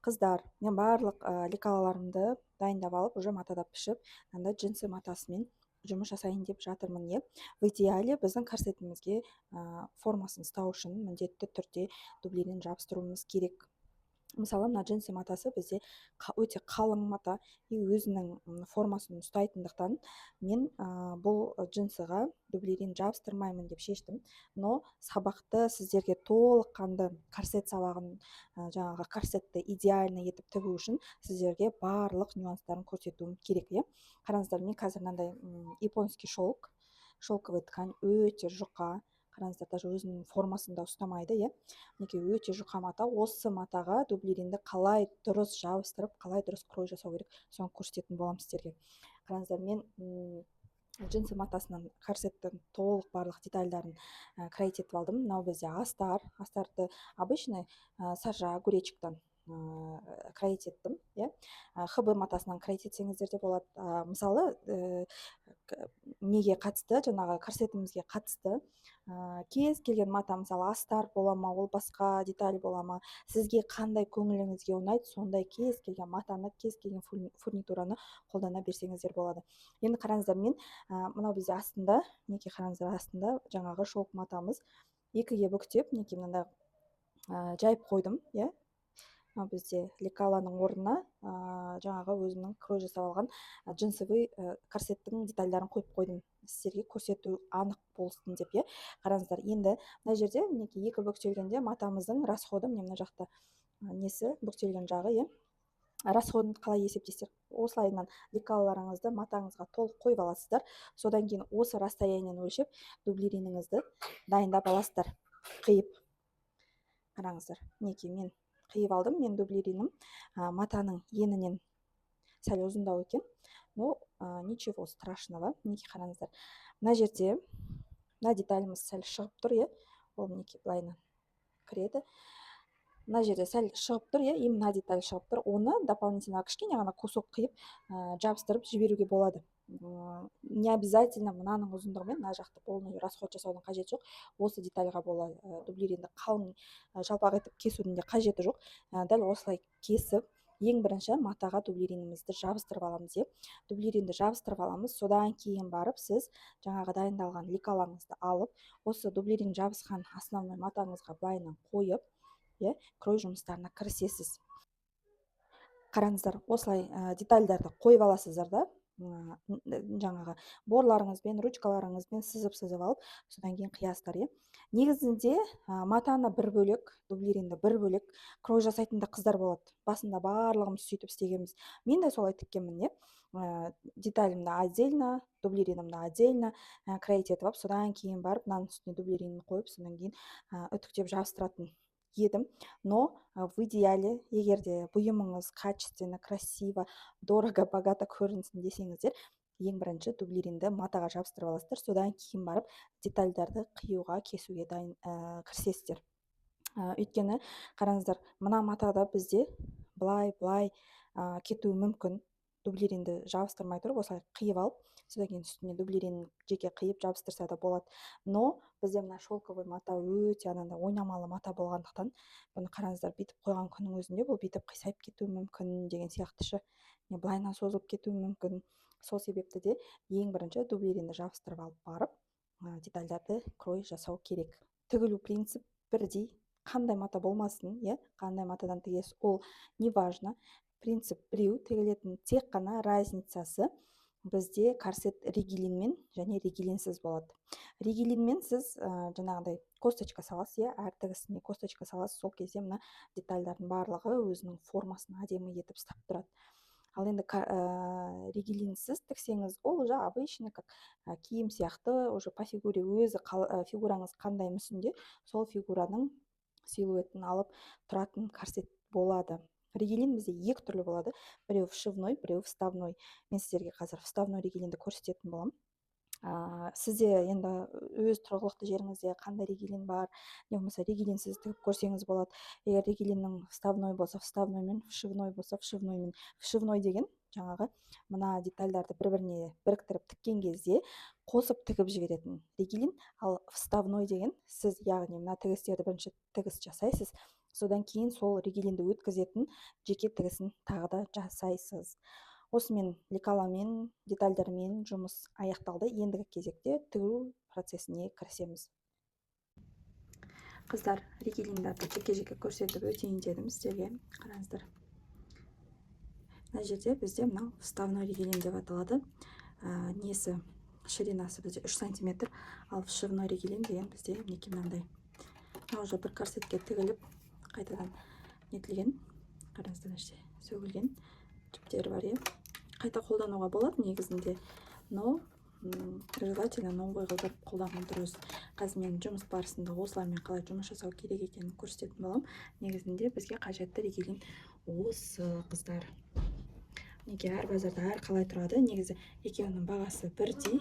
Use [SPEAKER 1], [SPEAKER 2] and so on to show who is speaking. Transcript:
[SPEAKER 1] Қыздар, мен барлық лекалаларымды дайындап алып, уже матада пішіп, анда джинсы матасымен жұмыс жасайын деп жатырмын. В идеале біздің корсетімізге формасын ұстау үшін міндетті түрде дублерин жабыстыруымыз керек. Мысалы, мына джинсы матасы бізде өте қалың мата и өзінің формасын ұстайтындықтан мен бұл джинсыға дублерин жабыстырмаймын деп шештім. Но сабақты сіздерге толыққанды корсет сабағын, жаңағы корсетті идеально етіп тігу үшін сіздерге барлық нюанстарын көрсетуім керек. Қараңыздар, мен қазір мынандай японский шелковый ткань, өте жұқа. Қараңыздар, даже өзінің формасын да ұстамайды. Мінекей өте жұқа мата. Осы матаға дублеринді қалай дұрыс жабыстырып, қалай дұрыс крой жасау керек, соны көрсететін боламын сіздерге. Қараңыздар, мен джинсы матасынан корсеттің толық барлық детальдарын кроить етіп алдым. Мынау бізде астарды обычный саржа гуречиктан кроить еттім. ХБ матасынан кроить етсеңіздер де болады. Мысалы, неге қатысты, жаңағы корсетімізге қатысты кез келген мата, мысалы астар бола ма, ол басқа деталь бола ма, сізге қандай көңіліңізге ұнайды, сондай кез келген матаны, кез келген фурнитураны қолдана берсеңіздер болады. Енді қараңыздар, мен мынау бізде астында, мінекей қараңыздар, астында жаңағы шелк матамыз екіге бүктеп, мінекей мынандай жайып қойдым. Мынау бізде лекаланың орнына жаңағы өзімнің крой жасап алған джинсовый корсеттің детальдарын қойып қойдым, сіздерге көрсету анық болсын деп. Қараңыздар, енді мына жерде мінекей екі бүктелгенде матамыздың расходы, міне мына жақта несі бүктелген жағы, расходын қалай есептейсіздер? Осылайынан лекалаларыңызды матаңызға толық қойып аласыздар. Содан кейін осы расстояниені өлшеп дублериніңізді дайындап аласыздар, қиып. Қараңыздар, мінекей мен қиып алдым. Мен дублеринім матаның енінен сәл ұзындау екен, но ничего страшного. Мінекей қараңыздар, мына жерде мына деталіміз сәл шығып тұр, ол мінекей былайынан кіреді. Мына жерде сәл шығып тұр, и мына деталь шығып тұр. Оны дополнительно кішкене ғана кусок қиып жабыстырып жіберуге болады. Не обязательно мынаның ұзындығымен мына жақты полный расход жасаудың қажеті жоқ. Осы детальға болады дублеринді қалың жалпақ етіп кесудің де қажеті жоқ. Дәл осылай кесіп, ең бірінші матаға дублеринімізді жабыстырып аламыз. Дублеринді жабыстырып аламыз, содан кейін барып сіз жаңағы дайындалған лекалаңызды алып, осы дублерин жабысқан основной матаңызға былайынан қойып, крой жұмыстарына кірісесіз. Қараңыздар, осылай детальдарды қойып аласыздар да, жаңағы борларыңызбен, ручкаларыңызбен сызып алып, содан кейін қиясыздар. Негізінде матаны бір бөлек, дублеринді бір бөлек крой жасайтын да қыздар болады. Басында барлығымыз сөйтіп істегенбіз. Мен де солай тіккенмін. Деталімді отдельно, дублеринімді отдельно кроить етіп алып, содан кейін барып мынаның үстіне дублеринін қойып, содан кейін үтіктеп жабыстыратын едім. Но в идеале, егер де бұйымыңыз качественно, красиво, дорого, богато көрінсін десеңіздер, ең бірінші дублеринді матаға жабыстырып аласыздар, содан кейін барып детальдарды қиюға, кесуге дайын кірісесіздер. Өйткені қараңыздар, мына матада бізде былай кетуі мүмкін. Дублеринді жабыстырмай тұрып, осылай қиып алып, содан кейін үстіне дублерин жеке қиып жабыстырса да болады. Но бізде мына шелковый мата өте анандай ойнамалы мата болғандықтан, бұны қараңыздар, бүйтіп қойған күннің өзінде бұл бүйтіп қисайып кетуі мүмкін деген сияқты, былайынан созылып кетуі мүмкін. Сол себепті де ең бірінші дублеринді жабыстырып алып барып, детальдарды крой жасау керек. Тігілу принцип бірдей, қандай мата болмасын, қандай матадан тігесіз, ол не важно. Принцип біреу, тігілетін тек қана разницасы бізде корсет ригелинмен және ригелинсіз болады. Ригелинмен сіз жаңағыдай косточка саласыз, әр тігісіне косточка саласыз, сол кезде мына детальдардың барлығы өзінің формасын әдемі етіп ұстап тұрады. Ал енді ригелинсіз тіксеңіз, ол уже обычный киім сияқты, уже по фигуре өзі фигураңыз қандай мүсінде, сол фигураның силуетін алып тұратын корсет болады. Ригелин бізде екі түрлі болады. Біреу вшивной, біреу вставной. Мен сіздерге қазір вставной ригелинді көрсететін боламын. Сізде енді өз тұрғылықты жеріңізде қандай ригелин бар, не болмаса ригелинсіз тігіп көрсеңіз болады. Егер ригелиннің вставной болса, вставноймен, вшивной болса, вшивноймен. Вшивной деген жаңағы мына детальдарды бір-біріне біріктіріп тіккен кезде қосып тігіп жіберетін ригелин. Ал вставной деген сіз, яғни мына тігістерді бірінші тігіс жасайсыз, содан кейін сол ригелинді өткізетін жеке тігісін тағы да жасайсыз. Осымен лекаламен, детальдармен жұмыс аяқталды. Ендігі кезекте тігу процесіне кірісеміз. Қыздар, ригелиндарды жеке-жеке көрсетіп өтейін дедім сіздерге. Қараңыздар. Мына жерде бізде мынау вставной ригелин деп аталады. Несі ширинасы бізде 3 см, ал вшивной ригелин деген бізде мінекей мынандай. Мына уже бір корсетке тігіліп, қайтадан нетілген. Қараңыздар, іште сөгілген жіптері бар, иә. Қайта қолдануға болады негізінде, но желательно новый қылдырып қолдану дұрыс. Қазір мен жұмыс барысында осылармен қалай жұмыс жасау керек екенін көрсететін боламын. Негізінде бізге қажетті ригелин осы, қыздар. Неге әр базарда әр қалай тұрады. Негізі екеуінің бағасы бірдей.